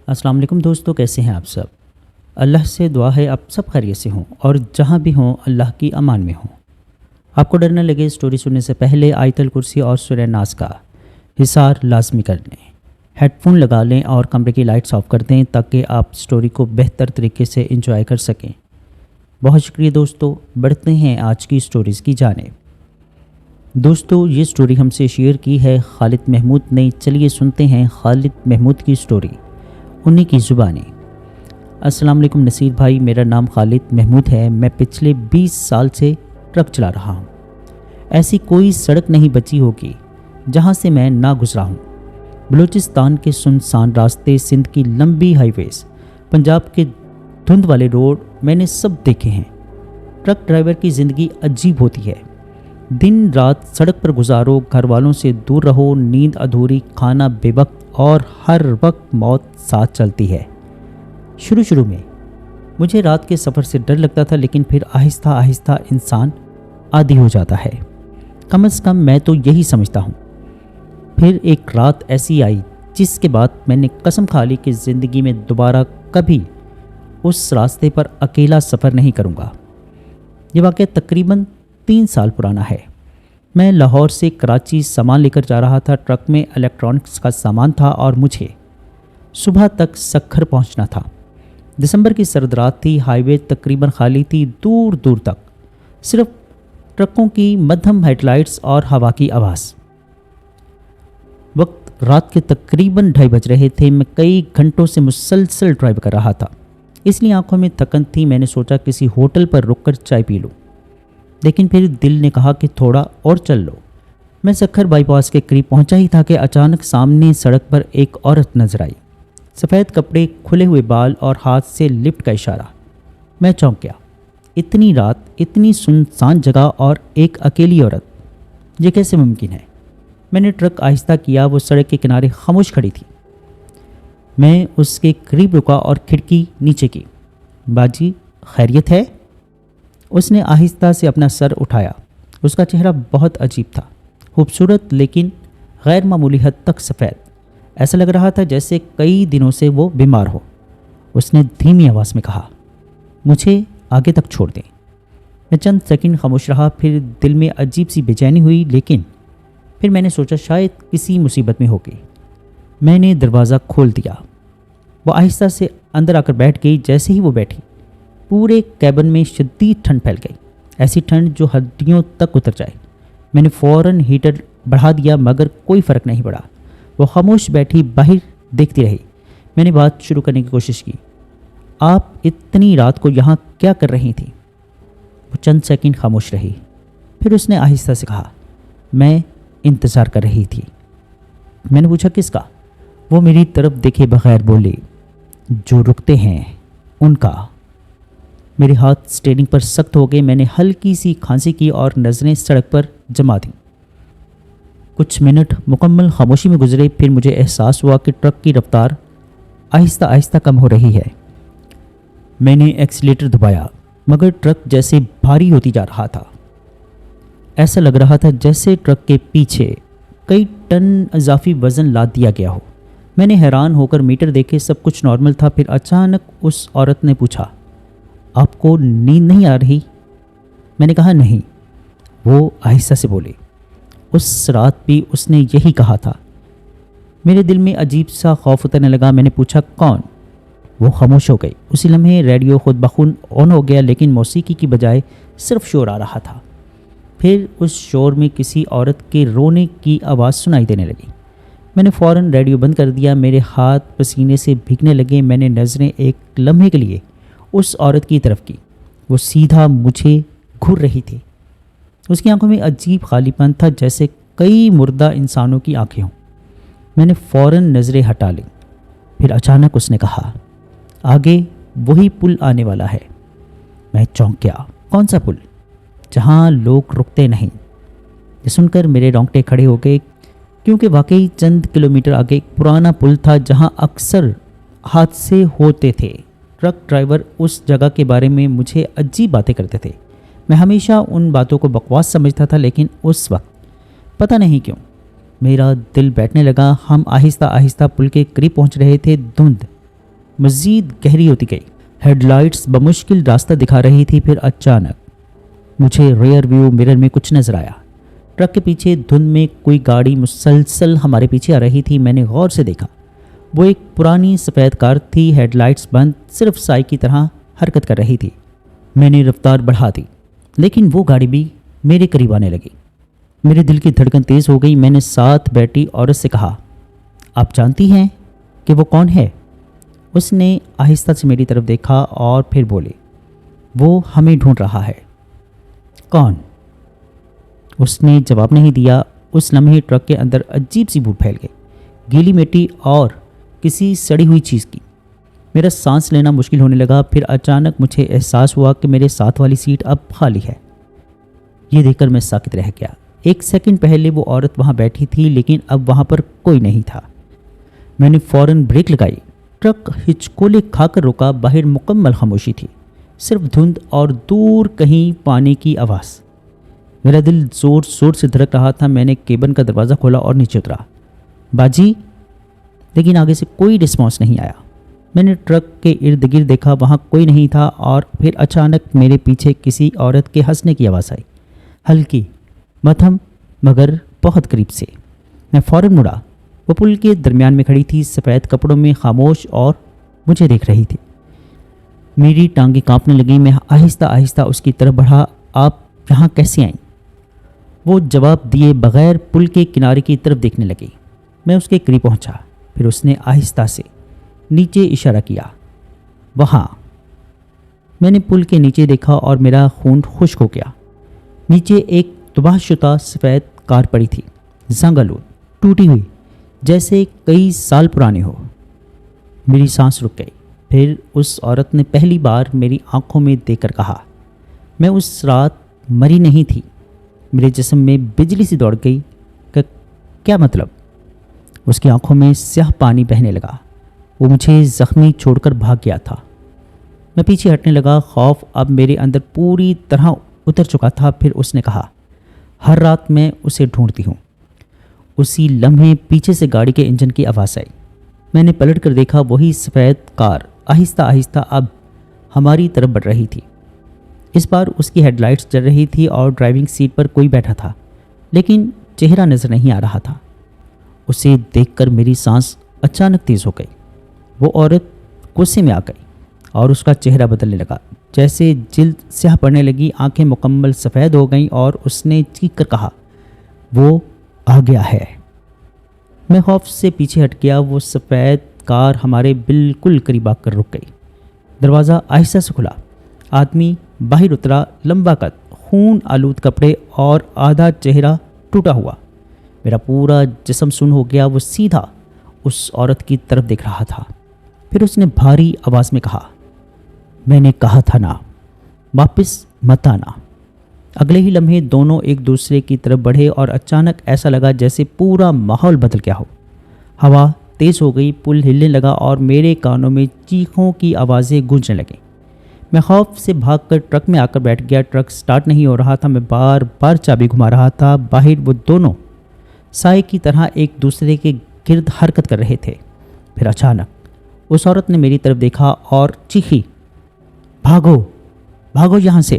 السلام علیکم دوستو، کیسے ہیں آپ سب؟ اللہ سے دعا ہے آپ سب خیریت سے ہوں اور جہاں بھی ہوں اللہ کی امان میں ہوں۔ آپ کو ڈر نہ لگے، سٹوری سننے سے پہلے آیت الکرسی اور سورہ ناس کا حصار لازمی کر لیں، ہیڈ فون لگا لیں اور کمرے کی لائٹس آف کر دیں تاکہ آپ سٹوری کو بہتر طریقے سے انجوائے کر سکیں۔ بہت شکریہ دوستو، بڑھتے ہیں آج کی سٹوریز کی جانب۔ دوستو، یہ سٹوری ہم سے شیئر کی ہے خالد محمود نے۔ چلیے سنتے ہیں خالد محمود کی سٹوری انہی کی زبانی۔ السلام علیکم نصیر بھائی، میرا نام خالد محمود ہے۔ میں پچھلے 20 سال سے ٹرک چلا رہا ہوں۔ ایسی کوئی سڑک نہیں بچی ہوگی جہاں سے میں نہ گزرا ہوں۔ بلوچستان کے سنسان راستے، سندھ کی لمبی ہائی ویز، پنجاب کے دھند والے روڈ میں نے سب دیکھے ہیں۔ ٹرک ڈرائیور کی زندگی عجیب ہوتی ہے۔ دن رات سڑک پر گزارو، گھر والوں سے دور رہو، نیند ادھوری، کھانا بے وقت اور ہر وقت موت ساتھ چلتی ہے۔ شروع میں مجھے رات کے سفر سے ڈر لگتا تھا، لیکن پھر آہستہ آہستہ انسان عادی ہو جاتا ہے۔ کم از کم میں تو یہی سمجھتا ہوں۔ پھر ایک رات ایسی آئی جس کے بعد میں نے قسم کھا لی کہ زندگی میں دوبارہ کبھی اس راستے پر اکیلا سفر نہیں کروں گا۔ یہ واقعہ تقریباً 3 سال پرانا ہے۔ میں لاہور سے کراچی سامان لے کر جا رہا تھا۔ ٹرک میں الیکٹرانکس کا سامان تھا اور مجھے صبح تک سکھر پہنچنا تھا۔ دسمبر کی سرد رات تھی، ہائی وے تقریباً خالی تھی، دور دور تک صرف ٹرکوں کی مدھم ہیڈ لائٹس اور ہوا کی آواز۔ وقت رات کے تقریباً 2:30 بج رہے تھے۔ میں کئی گھنٹوں سے مسلسل ڈرائیو کر رہا تھا، اس لیے آنکھوں میں تھکن تھی۔ میں نے سوچا کسی ہوٹل پر رک کر چائے پی لوں، لیکن پھر دل نے کہا کہ تھوڑا اور چل لو۔ میں سکھر بائی پاس کے قریب پہنچا ہی تھا کہ اچانک سامنے سڑک پر ایک عورت نظر آئی۔ سفید کپڑے، کھلے ہوئے بال اور ہاتھ سے لفٹ کا اشارہ۔ میں چونک گیا۔ اتنی رات، اتنی سنسان جگہ اور ایک اکیلی عورت، یہ کیسے ممکن ہے؟ میں نے ٹرک آہستہ کیا۔ وہ سڑک کے کنارے خاموش کھڑی تھی۔ میں اس کے قریب رکا اور کھڑکی نیچے کی۔ باجی، خیریت ہے؟ اس نے آہستہ سے اپنا سر اٹھایا۔ اس کا چہرہ بہت عجیب تھا، خوبصورت لیکن غیر معمولی حد تک سفید۔ ایسا لگ رہا تھا جیسے کئی دنوں سے وہ بیمار ہو۔ اس نے دھیمی آواز میں کہا، مجھے آگے تک چھوڑ دیں۔ میں چند سیکنڈ خاموش رہا، پھر دل میں عجیب سی بے چینی ہوئی، لیکن پھر میں نے سوچا شاید کسی مصیبت میں ہوگی۔ میں نے دروازہ کھول دیا۔ وہ آہستہ سے اندر آ کر بیٹھ گئی۔ جیسے ہی وہ بیٹھی، پورے کیبن میں شدید ٹھنڈ پھیل گئی، ایسی ٹھنڈ جو ہڈیوں تک اتر جائے۔ میں نے فوراً ہیٹر بڑھا دیا، مگر کوئی فرق نہیں پڑا۔ وہ خاموش بیٹھی باہر دیکھتی رہی۔ میں نے بات شروع کرنے کی کوشش کی، آپ اتنی رات کو یہاں کیا کر رہی تھی؟ وہ چند سیکنڈ خاموش رہی، پھر اس نے آہستہ سے کہا، میں انتظار کر رہی تھی۔ میں نے پوچھا کس کا؟ وہ میری طرف دیکھے بغیر بولی، جو رکتے ہیں ان کا۔ میرے ہاتھ سٹیئرنگ پر سخت ہو گئے۔ میں نے ہلکی سی کھانسی کی اور نظریں سڑک پر جما دیں۔ کچھ منٹ مکمل خاموشی میں گزرے، پھر مجھے احساس ہوا کہ ٹرک کی رفتار آہستہ آہستہ کم ہو رہی ہے۔ میں نے ایکسیلیٹر دبایا، مگر ٹرک جیسے بھاری ہوتی جا رہا تھا۔ ایسا لگ رہا تھا جیسے ٹرک کے پیچھے کئی ٹن اضافی وزن لاد دیا گیا ہو۔ میں نے حیران ہو کر میٹر دیکھے، سب کچھ نارمل تھا۔ پھر اچانک اس عورت نے پوچھا، آپ کو نیند نہیں آ رہی؟ میں نے کہا نہیں۔ وہ آہستہ سے بولی، اس رات بھی اس نے یہی کہا تھا۔ میرے دل میں عجیب سا خوف اترنے لگا۔ میں نے پوچھا کون؟ وہ خاموش ہو گئی۔ اسی لمحے ریڈیو خود بخود آن ہو گیا، لیکن موسیقی کی بجائے صرف شور آ رہا تھا۔ پھر اس شور میں کسی عورت کے رونے کی آواز سنائی دینے لگی۔ میں نے فوراً ریڈیو بند کر دیا۔ میرے ہاتھ پسینے سے بھیگنے لگے۔ میں نے نظریں ایک لمحے کے لیے اس عورت کی طرف کی۔ وہ سیدھا مجھے گھور رہی تھی۔ اس کی آنکھوں میں عجیب خالی پن تھا، جیسے کئی مردہ انسانوں کی آنکھیں ہوں۔ میں نے فوراً نظریں ہٹا لیں۔ پھر اچانک اس نے کہا، آگے وہی پل آنے والا ہے۔ میں چونک گیا۔ کون سا پل؟ جہاں لوگ رکتے نہیں۔ یہ سن کر میرے رونگٹے کھڑے ہو گئے، کیونکہ واقعی چند کلومیٹر آگے ایک پرانا پل تھا جہاں اکثر حادثے ہوتے تھے۔ ٹرک ڈرائیور اس جگہ کے بارے میں مجھے عجیب باتیں کرتے تھے۔ میں ہمیشہ ان باتوں کو بکواس سمجھتا تھا، لیکن اس وقت پتہ نہیں کیوں میرا دل بیٹھنے لگا۔ ہم آہستہ آہستہ پل کے قریب پہنچ رہے تھے۔ دھند مزید گہری ہوتی گئی۔ ہیڈ لائٹس بمشکل راستہ دکھا رہی تھی، پھر اچانک مجھے ریئر ویو مرر میں کچھ نظر آیا۔ ٹرک کے پیچھے دھند میں کوئی گاڑی مسلسل ہمارے پیچھے آ رہی تھی۔ میں نے غور سے دیکھا، وہ ایک پرانی سفید کار تھی، ہیڈ لائٹس بند، صرف سائی کی طرح حرکت کر رہی تھی۔ میں نے رفتار بڑھا دی، لیکن وہ گاڑی بھی میرے قریب آنے لگی۔ میرے دل کی دھڑکن تیز ہو گئی۔ میں نے ساتھ بیٹھی عورت سے کہا، آپ جانتی ہیں کہ وہ کون ہے؟ اس نے آہستہ سے میری طرف دیکھا اور پھر بولے، وہ ہمیں ڈھونڈ رہا ہے۔ کون؟ اس نے جواب نہیں دیا۔ اس لمحے ٹرک کے اندر عجیب سی بو پھیل گئی، گیلی مٹی اور کسی سڑی ہوئی چیز کی۔ میرا سانس لینا مشکل ہونے لگا۔ پھر اچانک مجھے احساس ہوا کہ میرے ساتھ والی سیٹ اب خالی ہے۔ یہ دیکھ کر میں ساکت رہ گیا۔ ایک سیکنڈ پہلے وہ عورت وہاں بیٹھی تھی، لیکن اب وہاں پر کوئی نہیں تھا۔ میں نے فوراً بریک لگائی۔ ٹرک ہچکولے کھا کر رکا۔ باہر مکمل خاموشی تھی، صرف دھند اور دور کہیں پانی کی آواز۔ میرا دل زور زور سے دھڑک رہا تھا۔ میں نے کیبن کا دروازہ کھولا اور نیچے اترا، باجی، لیکن آگے سے کوئی رسپانس نہیں آیا۔ میں نے ٹرک کے ارد گرد دیکھا، وہاں کوئی نہیں تھا، اور پھر اچانک میرے پیچھے کسی عورت کے ہنسنے کی آواز آئی، ہلکی، مدھم، مگر بہت قریب سے۔ میں فوراً مڑا۔ وہ پل کے درمیان میں کھڑی تھی، سفید کپڑوں میں، خاموش اور مجھے دیکھ رہی تھی۔ میری ٹانگیں کانپنے لگیں۔ میں آہستہ آہستہ اس کی طرف بڑھا۔ آپ یہاں کیسے آئیں؟ وہ جواب دیے بغیر پل کے کنارے کی طرف دیکھنے لگی۔ میں اس کے قریب پہنچا، پھر اس نے آہستہ سے نیچے اشارہ کیا، وہاں۔ میں نے پل کے نیچے دیکھا اور میرا خون خشک ہو گیا۔ نیچے ایک تباہ شدہ سفید کار پڑی تھی، زنگ آلود، ٹوٹی ہوئی، جیسے کئی سال پرانی ہو۔ میری سانس رک گئی۔ پھر اس عورت نے پہلی بار میری آنکھوں میں دیکھ کر کہا، میں اس رات مری نہیں تھی۔ میرے جسم میں بجلی سی دوڑ گئی۔ کیا مطلب؟ اس کی آنکھوں میں سیاہ پانی بہنے لگا۔ وہ مجھے زخمی چھوڑ کر بھاگ گیا تھا۔ میں پیچھے ہٹنے لگا۔ خوف اب میرے اندر پوری طرح اتر چکا تھا۔ پھر اس نے کہا، ہر رات میں اسے ڈھونڈتی ہوں۔ اسی لمحے پیچھے سے گاڑی کے انجن کی آواز آئی۔ میں نے پلٹ کر دیکھا، وہی سفید کار آہستہ آہستہ اب ہماری طرف بڑھ رہی تھی۔ اس بار اس کی ہیڈ لائٹس جل رہی تھی اور ڈرائیونگ سیٹ پر کوئی بیٹھا تھا، لیکن چہرہ نظر نہیں آ رہا تھا۔ اسے دیکھ کر میری سانس اچانک تیز ہو گئی۔ وہ عورت غصے میں آ گئی اور اس کا چہرہ بدلنے لگا، جیسے جلد سیاہ پڑنے لگی، آنکھیں مکمل سفید ہو گئیں، اور اس نے چیخ کر کہا، وہ آ گیا ہے۔ میں خوف سے پیچھے ہٹ گیا۔ وہ سفید کار ہمارے بالکل قریب آ کر رک گئی۔ دروازہ آہستہ سے کھلا۔ آدمی باہر اترا، لمبا قد، خون آلود کپڑے اور آدھا چہرہ ٹوٹا ہوا۔ میرا پورا جسم سن ہو گیا۔ وہ سیدھا اس عورت کی طرف دیکھ رہا تھا۔ پھر اس نے بھاری آواز میں کہا، میں نے کہا تھا نا، واپس مت آنا۔ اگلے ہی لمحے دونوں ایک دوسرے کی طرف بڑھے اور اچانک ایسا لگا جیسے پورا ماحول بدل گیا ہو۔ ہوا تیز ہو گئی، پل ہلنے لگا اور میرے کانوں میں چیخوں کی آوازیں گونجنے لگیں۔ میں خوف سے بھاگ کر ٹرک میں آ کر بیٹھ گیا۔ ٹرک سٹارٹ نہیں ہو رہا تھا۔ میں بار بار چابی گھما رہا تھا۔ باہر وہ دونوں سائے کی طرح ایک دوسرے کے گرد حرکت کر رہے تھے۔ پھر اچانک اس عورت نے میری طرف دیکھا اور چیخی، بھاگو، بھاگو یہاں سے۔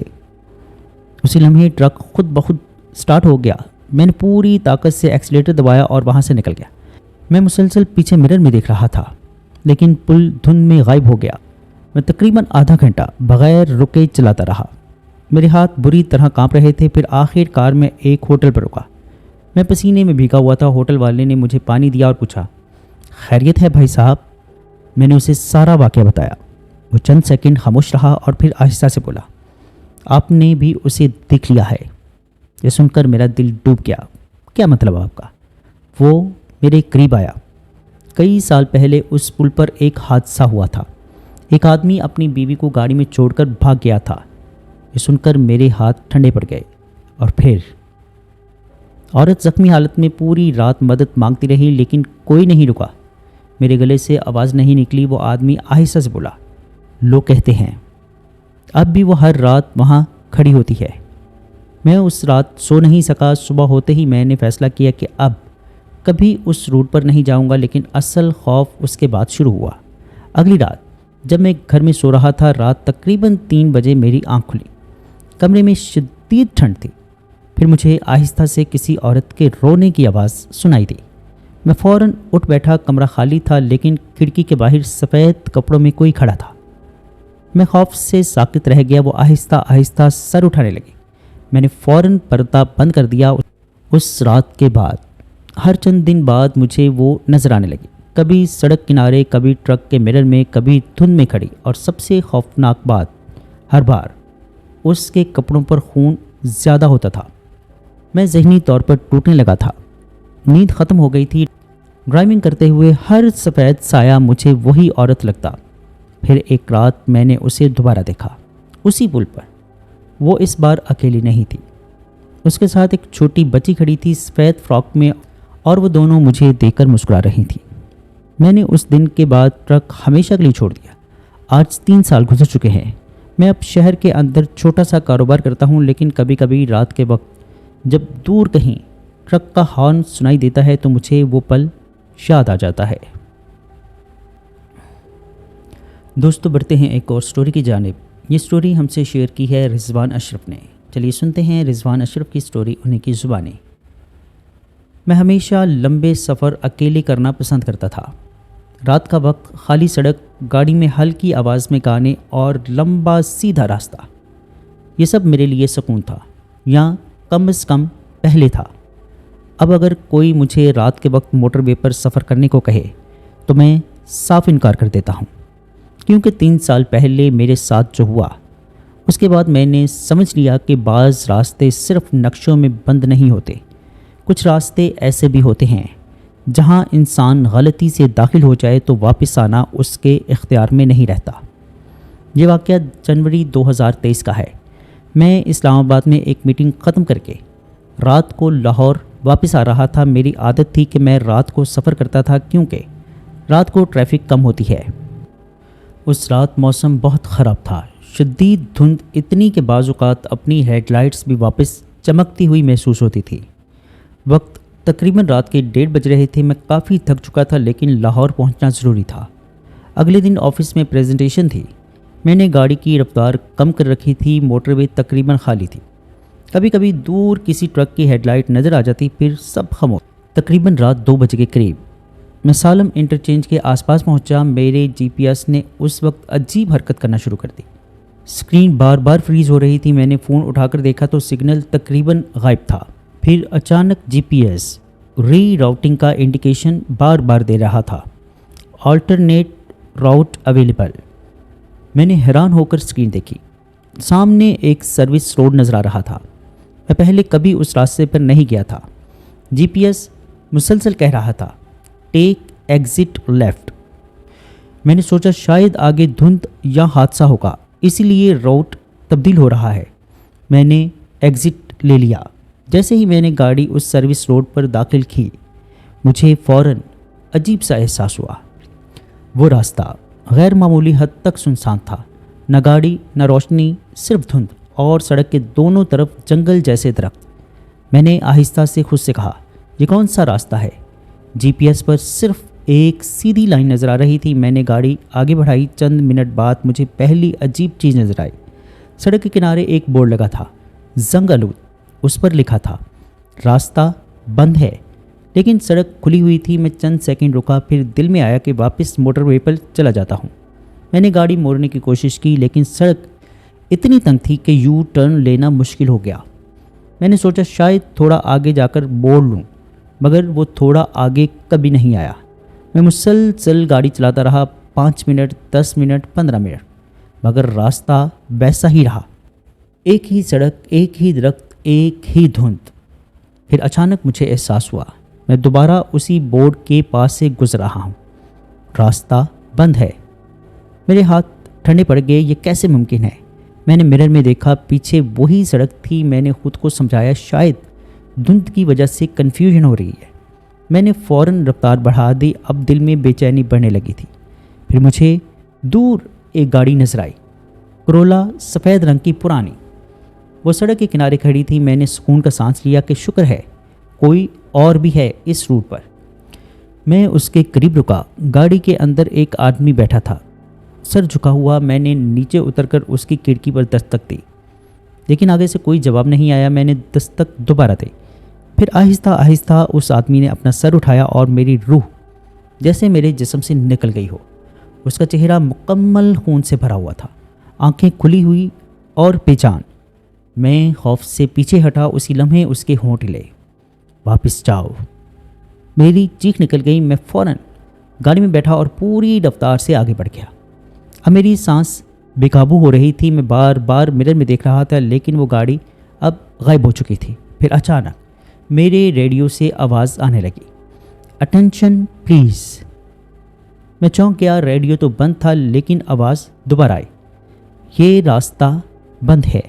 اسی لمحے ٹرک خود بخود سٹارٹ ہو گیا۔ میں نے پوری طاقت سے ایکسیلیٹر دبایا اور وہاں سے نکل گیا۔ میں مسلسل پیچھے مرر میں دیکھ رہا تھا، لیکن پل دھند میں غائب ہو گیا۔ میں تقریباً آدھا گھنٹہ بغیر رکے چلاتا رہا۔ میرے ہاتھ بری طرح کانپ رہے تھے۔ پھر آخر کار میں ایک ہوٹل پر رکا۔ میں پسینے میں بھیگا ہوا تھا۔ ہوٹل والے نے مجھے پانی دیا اور پوچھا، خیریت ہے بھائی صاحب؟ میں نے اسے سارا واقعہ بتایا۔ وہ چند سیکنڈ خاموش رہا اور پھر آہستہ سے بولا، آپ نے بھی اسے دیکھ لیا ہے؟ یہ سن کر میرا دل ڈوب گیا۔ کیا مطلب آپ کا؟ وہ میرے قریب آیا۔ کئی سال پہلے اس پل پر ایک حادثہ ہوا تھا۔ ایک آدمی اپنی بیوی کو گاڑی میں چھوڑ کر بھاگ گیا تھا۔ یہ سن کر میرے ہاتھ ٹھنڈے پڑ گئے۔ اور پھر عورت زخمی حالت میں پوری رات مدد مانگتی رہی، لیکن کوئی نہیں رکا۔ میرے گلے سے آواز نہیں نکلی۔ وہ آدمی آہستہ سے بولا، لوگ کہتے ہیں اب بھی وہ ہر رات وہاں کھڑی ہوتی ہے۔ میں اس رات سو نہیں سکا۔ صبح ہوتے ہی میں نے فیصلہ کیا کہ اب کبھی اس روٹ پر نہیں جاؤں گا، لیکن اصل خوف اس کے بعد شروع ہوا۔ اگلی رات جب میں گھر میں سو رہا تھا رات تقریباً 3 بجے میری آنکھ کھلی۔ کمرے میں شدید ٹھنڈ تھی۔ پھر مجھے آہستہ سے کسی عورت کے رونے کی آواز سنائی دی۔ میں فوراً اٹھ بیٹھا۔ کمرہ خالی تھا لیکن کھڑکی کے باہر سفید کپڑوں میں کوئی کھڑا تھا۔ میں خوف سے ساکت رہ گیا۔ وہ آہستہ آہستہ سر اٹھانے لگی۔ میں نے فوراً پردہ بند کر دیا۔ اس رات کے بعد ہر چند دن بعد مجھے وہ نظر آنے لگی، کبھی سڑک کنارے، کبھی ٹرک کے مرر میں، کبھی دھند میں کھڑی، اور سب سے خوفناک بات، ہر بار اس کے کپڑوں پر خون زیادہ ہوتا تھا۔ میں ذہنی طور پر ٹوٹنے لگا تھا۔ نیند ختم ہو گئی تھی۔ ڈرائیونگ کرتے ہوئے ہر سفید سایہ مجھے وہی عورت لگتا۔ پھر ایک رات میں نے اسے دوبارہ دیکھا، اسی پل پر۔ وہ اس بار اکیلی نہیں تھی، اس کے ساتھ ایک چھوٹی بچی کھڑی تھی سفید فراک میں، اور وہ دونوں مجھے دیکھ کر مسکرا رہی تھیں۔ میں نے اس دن کے بعد ٹرک ہمیشہ کے لیے چھوڑ دیا۔ آج 3 سال گزر چکے ہیں۔ میں اب شہر کے اندر چھوٹا سا کاروبار کرتا ہوں، لیکن کبھی کبھی رات کے وقت جب دور کہیں ٹرک کا ہارن سنائی دیتا ہے تو مجھے وہ پل یاد آ جاتا ہے۔ دوستو، بڑھتے ہیں ایک اور سٹوری کی جانب۔ یہ سٹوری ہم سے شیئر کی ہے رضوان اشرف نے۔ چلیے سنتے ہیں رضوان اشرف کی سٹوری انہیں کی زبانی۔ میں ہمیشہ لمبے سفر اکیلے کرنا پسند کرتا تھا۔ رات کا وقت، خالی سڑک، گاڑی میں ہلکی آواز میں گانے اور لمبا سیدھا راستہ، یہ سب میرے لیے سکون تھا، یا کم از کم پہلے تھا۔ اب اگر کوئی مجھے رات کے وقت موٹر وے پر سفر کرنے کو کہے تو میں صاف انکار کر دیتا ہوں، کیونکہ 3 سال پہلے میرے ساتھ جو ہوا اس کے بعد میں نے سمجھ لیا کہ بعض راستے صرف نقشوں میں بند نہیں ہوتے۔ کچھ راستے ایسے بھی ہوتے ہیں جہاں انسان غلطی سے داخل ہو جائے تو واپس آنا اس کے اختیار میں نہیں رہتا۔ یہ واقعہ جنوری 2023 کا ہے۔ میں اسلام آباد میں ایک میٹنگ ختم کر کے رات کو لاہور واپس آ رہا تھا۔ میری عادت تھی کہ میں رات کو سفر کرتا تھا کیونکہ رات کو ٹریفک کم ہوتی ہے۔ اس رات موسم بہت خراب تھا، شدید دھند، اتنی کہ بعض اوقات اپنی ہیڈ لائٹس بھی واپس چمکتی ہوئی محسوس ہوتی تھی۔ وقت تقریباً رات کے 1:30 بج رہے تھے۔ میں کافی تھک چکا تھا لیکن لاہور پہنچنا ضروری تھا۔ اگلے دن آفس میں پریزنٹیشن تھی۔ میں نے گاڑی کی رفتار کم کر رکھی تھی۔ موٹر وے تقریباً خالی تھی، کبھی کبھی دور کسی ٹرک کی ہیڈ لائٹ نظر آ جاتی، پھر سب خاموش۔ تقریباً رات 2 بجے کے قریب میں سالم انٹرچینج کے آس پاس پہنچا۔ میرے GPS نے اس وقت عجیب حرکت کرنا شروع کر دی۔ اسکرین بار بار فریز ہو رہی تھی۔ میں نے فون اٹھا کر دیکھا تو سگنل تقریباً غائب تھا۔ پھر اچانک GPS ری راؤٹنگ کا انڈیکیشن بار بار دے رہا تھا، آلٹرنیٹ راؤٹ اویلیبل۔ میں نے حیران ہو کر اسکرین دیکھی۔ سامنے ایک سروس روڈ نظر آ رہا تھا۔ میں پہلے کبھی اس راستے پر نہیں گیا تھا۔ GPS مسلسل کہہ رہا تھا ٹیک ایگزٹ لیفٹ۔ میں نے سوچا شاید آگے دھند یا حادثہ ہوگا، اسی لیے راؤٹ تبدیل ہو رہا ہے۔ میں نے ایگزٹ لے لیا۔ جیسے ہی میں نے گاڑی اس سروس روڈ پر داخل کی، مجھے فوراً عجیب سا احساس ہوا۔ وہ راستہ غیر معمولی حد تک سنسان تھا، نہ گاڑی، نہ روشنی، صرف دھند، اور سڑک کے دونوں طرف جنگل جیسے درخت۔ میں نے آہستہ سے خود سے کہا، یہ کون سا راستہ ہے؟ GPS پر صرف ایک سیدھی لائن نظر آ رہی تھی۔ میں نے گاڑی آگے بڑھائی۔ چند منٹ بعد مجھے پہلی عجیب چیز نظر آئی۔ سڑک کے کنارے ایک بورڈ لگا تھا، زنگ آلود۔ اس پر لکھا تھا راستہ بند ہے، لیکن سڑک کھلی ہوئی تھی۔ میں چند سیکنڈ رکا، پھر دل میں آیا کہ واپس موٹر وے پر چلا جاتا ہوں۔ میں نے گاڑی موڑنے کی کوشش کی لیکن سڑک اتنی تنگ تھی کہ یو ٹرن لینا مشکل ہو گیا۔ میں نے سوچا شاید تھوڑا آگے جا کر موڑ لوں، مگر وہ تھوڑا آگے کبھی نہیں آیا۔ میں مسلسل گاڑی چلاتا رہا، 5 منٹ، 10 منٹ، 15 منٹ، مگر راستہ ویسا ہی رہا۔ ایک ہی سڑک، ایک ہی درخت، ایک ہی دھند۔ پھر اچانک مجھے احساس ہوا میں دوبارہ اسی بورڈ کے پاس سے گزر رہا ہوں۔ راستہ بند ہے۔ میرے ہاتھ ٹھنڈے پڑ گئے۔ یہ کیسے ممکن ہے؟ میں نے مرر میں دیکھا، پیچھے وہی سڑک تھی۔ میں نے خود کو سمجھایا شاید دھند کی وجہ سے کنفیوژن ہو رہی ہے۔ میں نے فوراً رفتار بڑھا دی۔ اب دل میں بے چینی بڑھنے لگی تھی۔ پھر مجھے دور ایک گاڑی نظر آئی، کرولا، سفید رنگ کی، پرانی۔ وہ سڑک کے کنارے کھڑی تھی۔ میں نے سکون کا سانس لیا کہ شکر ہے کوئی اور بھی ہے اس روٹ پر۔ میں اس کے قریب رکا۔ گاڑی کے اندر ایک آدمی بیٹھا تھا، سر جھکا ہوا میں نے نیچے اتر کر اس کی کھڑکی پر دستک دی، لیکن آگے سے کوئی جواب نہیں آیا۔ میں نے دستک دوبارہ دی، پھر آہستہ آہستہ اس آدمی نے اپنا سر اٹھایا اور میری روح جیسے میرے جسم سے نکل گئی ہو۔ اس کا چہرہ مکمل خون سے بھرا ہوا تھا، آنکھیں کھلی ہوئی اور بے جان۔ میں خوف سے پیچھے ہٹا، اسی لمحے اس کے ہونٹ ہلے۔ واپس جاؤ، میری چیخ نکل گئی۔ میں فوراً گاڑی میں بیٹھا اور پوری رفتار سے آگے بڑھ گیا۔ اب میری سانس بے قابو ہو رہی تھی۔ میں بار بار مرر میں دیکھ رہا تھا، لیکن وہ گاڑی اب غائب ہو چکی تھی۔ پھر اچانک میرے ریڈیو سے آواز آنے لگی، اٹینشن پلیز۔ میں چونک گیا، ریڈیو تو بند تھا لیکن آواز دوبارہ آئی، یہ راستہ بند ہے۔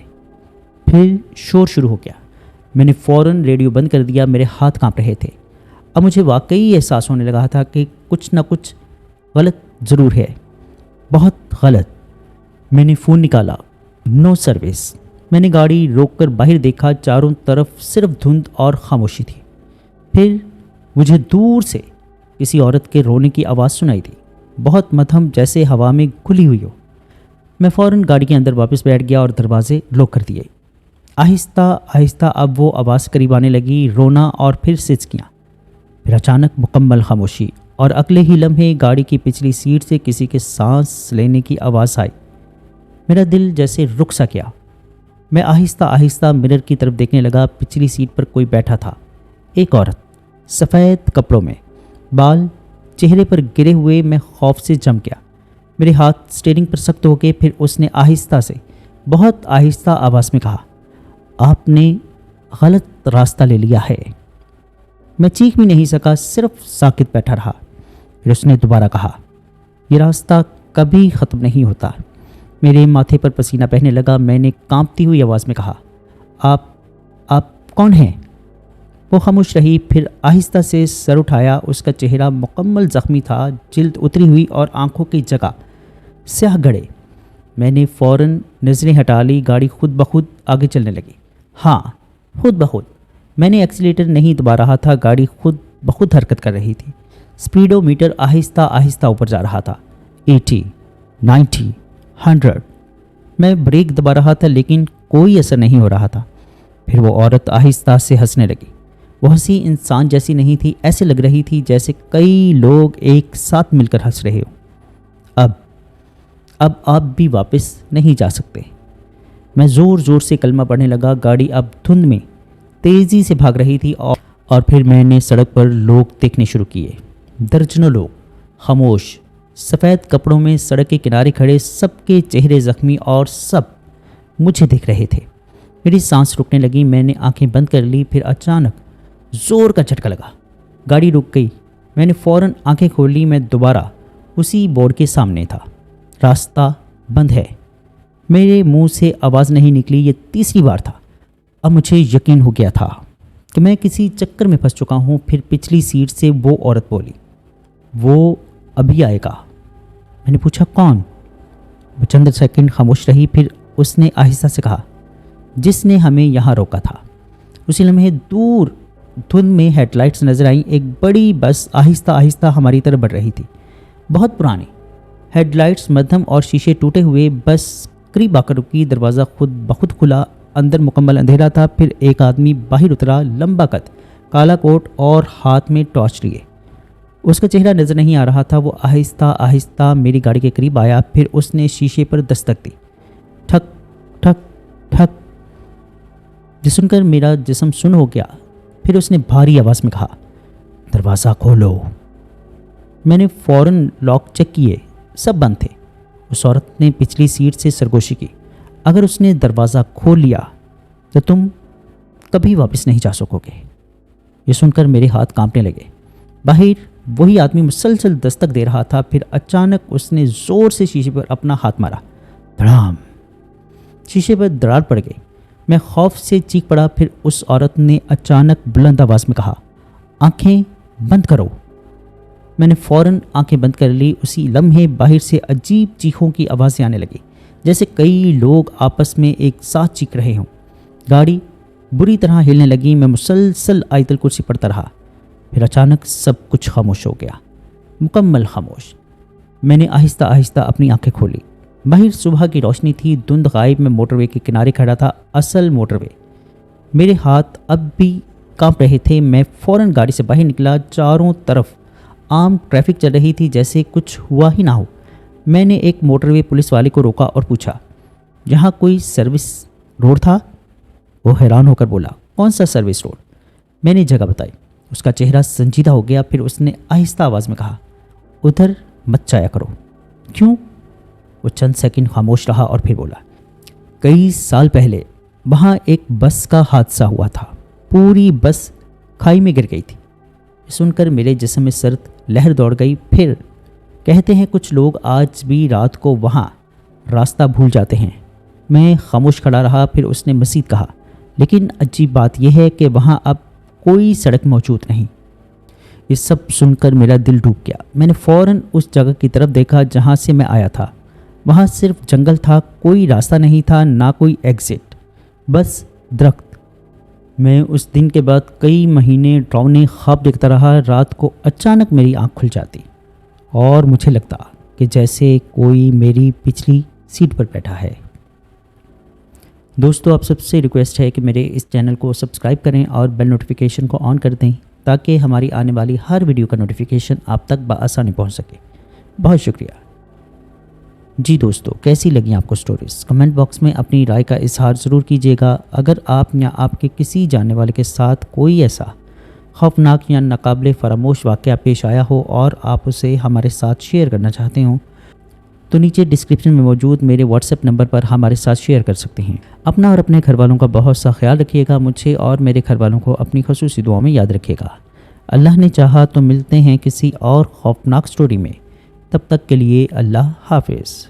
پھر شور شروع ہو گیا۔ میں نے فوراً ریڈیو بند کر دیا، میرے ہاتھ کانپ رہے تھے۔ اب مجھے واقعی احساس ہونے لگا تھا کہ کچھ نہ کچھ غلط ضرور ہے، بہت غلط۔ میں نے فون نکالا، نو سروس۔ میں نے گاڑی روک کر باہر دیکھا، چاروں طرف صرف دھند اور خاموشی تھی۔ پھر مجھے دور سے کسی عورت کے رونے کی آواز سنائی دی، بہت مدھم، جیسے ہوا میں گھلی ہوئی ہو۔ میں فوراً گاڑی کے اندر واپس بیٹھ گیا اور دروازے لاک کر دیے۔ آہستہ آہستہ اب وہ آواز قریب آنے لگی، رونا اور پھر سچکیاں۔ پھر اچانک مکمل خاموشی، اور اگلے ہی لمحے گاڑی کی پچھلی سیٹ سے کسی کے سانس لینے کی آواز آئی۔ میرا دل جیسے رک سا گیا۔ میں آہستہ آہستہ مرر کی طرف دیکھنے لگا۔ پچھلی سیٹ پر کوئی بیٹھا تھا، ایک عورت، سفید کپڑوں میں، بال چہرے پر گرے ہوئے۔ میں خوف سے جم گیا، میرے ہاتھ اسٹیئرنگ پر سخت ہو گئے۔ پھر اس نے آہستہ سے، بہت آہستہ آواز میں کہا، آپ نے غلط راستہ لے لیا ہے۔ میں چیخ بھی نہیں سکا، صرف ساکت بیٹھا رہا۔ پھر اس نے دوبارہ کہا، یہ راستہ کبھی ختم نہیں ہوتا۔ میرے ماتھے پر پسینہ بہنے لگا۔ میں نے کانپتی ہوئی آواز میں کہا، آپ کون ہیں؟ وہ خاموش رہی، پھر آہستہ سے سر اٹھایا۔ اس کا چہرہ مکمل زخمی تھا، جلد اتری ہوئی اور آنکھوں کی جگہ سیاہ گڑھے۔ میں نے فوراً نظریں ہٹا لی۔ گاڑی خود بخود آگے چلنے لگی۔ ہاں، خود بخود۔ میں نے ایکسیلیٹر نہیں دبا رہا تھا، گاڑی خود بخود حرکت کر رہی تھی۔ سپیڈو میٹر آہستہ آہستہ اوپر جا رہا تھا، 80، 90، 100۔ میں بریک دبا رہا تھا لیکن کوئی اثر نہیں ہو رہا تھا۔ پھر وہ عورت آہستہ سے ہنسنے لگی۔ وہ ہنسی انسان جیسی نہیں تھی، ایسے لگ رہی تھی جیسے کئی لوگ ایک ساتھ مل کر ہنس رہے ہوں۔ اب آپ بھی واپس نہیں جا سکتے۔ میں زور زور سے کلمہ پڑھنے لگا۔ گاڑی اب دھند میں تیزی سے بھاگ رہی تھی اور پھر میں نے سڑک پر لوگ دیکھنے شروع کیے۔ درجنوں لوگ، خاموش، سفید کپڑوں میں، سڑک کے کنارے کھڑے، سب کے چہرے زخمی اور سب مجھے دیکھ رہے تھے۔ میری سانس رکنے لگی، میں نے آنکھیں بند کر لی۔ پھر اچانک زور کا جھٹکا لگا، گاڑی رک گئی۔ میں نے فوراً آنکھیں کھول لی۔ میں دوبارہ اسی بورڈ کے سامنے تھا، راستہ بند ہے۔ میرے منہ سے آواز نہیں نکلی، یہ تیسری بار تھا۔ اب مجھے یقین ہو گیا تھا کہ میں کسی چکر میں پھنس چکا ہوں۔ پھر پچھلی سیٹ سے وہ عورت بولی، وہ ابھی آئے گا۔ میں نے پوچھا، کون؟ وہ چند سیکنڈ خاموش رہی، پھر اس نے آہستہ سے کہا، جس نے ہمیں یہاں روکا تھا۔ اسی لمحے دور دھند میں ہیڈ لائٹس نظر آئیں۔ ایک بڑی بس آہستہ آہستہ ہماری طرف بڑھ رہی تھی، بہت پرانی ہیڈ لائٹس مدھم اور شیشے ٹوٹے ہوئے۔ بس قریب آ کر رکی، دروازہ خود بخود کھلا، اندر مکمل اندھیرا تھا۔ پھر ایک آدمی باہر اترا، لمبا قد، کالا کوٹ اور ہاتھ میں ٹارچ لیے۔ اس کا چہرہ نظر نہیں آ رہا تھا۔ وہ آہستہ آہستہ میری گاڑی کے قریب آیا، پھر اس نے شیشے پر دستک دی، ٹھک ٹھک ٹھک۔ یہ سن کر میرا جسم سن ہو گیا۔ پھر اس نے بھاری آواز میں کہا، دروازہ کھولو۔ میں نے فوراً لاک چیک کیے، سب بند تھے۔ اس عورت نے پچھلی سیٹ سے سرگوشی کی، اگر اس نے دروازہ کھول لیا تو تم کبھی واپس نہیں جا سکو گے۔ یہ سن کر میرے ہاتھ کانپنے لگے۔ باہر وہی آدمی مسلسل دستک دے رہا تھا۔ پھر اچانک اس نے زور سے شیشے پر اپنا ہاتھ مارا، دھڑام۔ شیشے پر دراڑ پڑ گئی۔ میں خوف سے چیخ پڑا۔ پھر اس عورت نے اچانک بلند آواز میں کہا، آنکھیں بند کرو۔ میں نے فوراً آنکھیں بند کر لی۔ اسی لمحے باہر سے عجیب چیخوں کی آوازیں آنے لگی، جیسے کئی لوگ آپس میں ایک ساتھ چیخ رہے ہوں۔ گاڑی بری طرح ہلنے لگی۔ میں مسلسل آیت الکرسی پڑھتا رہا۔ پھر اچانک سب کچھ خاموش ہو گیا، مکمل خاموش۔ میں نے آہستہ آہستہ اپنی آنکھیں کھولی۔ باہر صبح کی روشنی تھی، دھند غائب، میں موٹر وے کے کنارے کھڑا تھا، اصل موٹر وے۔ میرے ہاتھ اب بھی کانپ رہے تھے۔ میں فوراً گاڑی سے باہر نکلا۔ چاروں طرف عام ٹریفک چل رہی تھی جیسے کچھ ہوا ہی نہ ہو۔ میں نے ایک موٹر وے پولیس والے کو روکا اور پوچھا، یہاں کوئی سروس روڈ تھا؟ وہ حیران ہو کر بولا، کون سا سروس روڈ؟ میں نے جگہ بتائی۔ اس کا چہرہ سنجیدہ ہو گیا، پھر اس نے آہستہ آواز میں کہا، ادھر مت جایا کرو۔ کیوں؟ وہ چند سیکنڈ خاموش رہا اور پھر بولا، کئی سال پہلے وہاں ایک بس کا حادثہ ہوا تھا، پوری بس کھائی میں گر گئی تھی۔ سن کر میرے جسم میں سرد لہر دوڑ گئی۔ پھر کہتے ہیں کچھ لوگ آج بھی رات کو وہاں راستہ بھول جاتے ہیں۔ میں خاموش کھڑا رہا، پھر اس نے مزید کہا، لیکن عجیب بات یہ ہے کہ وہاں اب کوئی سڑک موجود نہیں۔ یہ سب سن کر میرا دل ڈوب گیا۔ میں نے فوراً اس جگہ کی طرف دیکھا جہاں سے میں آیا تھا۔ وہاں صرف جنگل تھا، کوئی راستہ نہیں تھا، نہ کوئی ایگزٹ، بس درخت۔ میں اس دن کے بعد کئی مہینے ڈراؤنے خواب دیکھتا رہا۔ رات کو اچانک میری آنکھ کھل جاتی اور مجھے لگتا کہ جیسے کوئی میری پچھلی سیٹ پر بیٹھا ہے۔ دوستو، آپ سب سے ریکویسٹ ہے کہ میرے اس چینل کو سبسکرائب کریں اور بیل نوٹیفیکیشن کو آن کر دیں تاکہ ہماری آنے والی ہر ویڈیو کا نوٹیفیکیشن آپ تک بآسانی پہنچ سکے۔ بہت شکریہ۔ جی دوستو، کیسی لگیں آپ کو سٹوریز؟ کمنٹ باکس میں اپنی رائے کا اظہار ضرور کیجیے گا۔ اگر آپ یا آپ کے کسی جاننے والے کے ساتھ کوئی ایسا خوفناک یا ناقابل فراموش واقعہ پیش آیا ہو اور آپ اسے ہمارے ساتھ شیئر کرنا چاہتے ہوں تو نیچے ڈسکرپشن میں موجود میرے واٹس ایپ نمبر پر ہمارے ساتھ شیئر کر سکتے ہیں۔ اپنا اور اپنے گھر والوں کا بہت سا خیال رکھیے گا۔ مجھے اور میرے گھر والوں کو اپنی خصوصی دعاؤں میں یاد رکھیے گا۔ اللہ نے چاہا تو ملتے ہیں کسی اور خوفناک سٹوری میں۔ تب تک کے لیے اللہ حافظ۔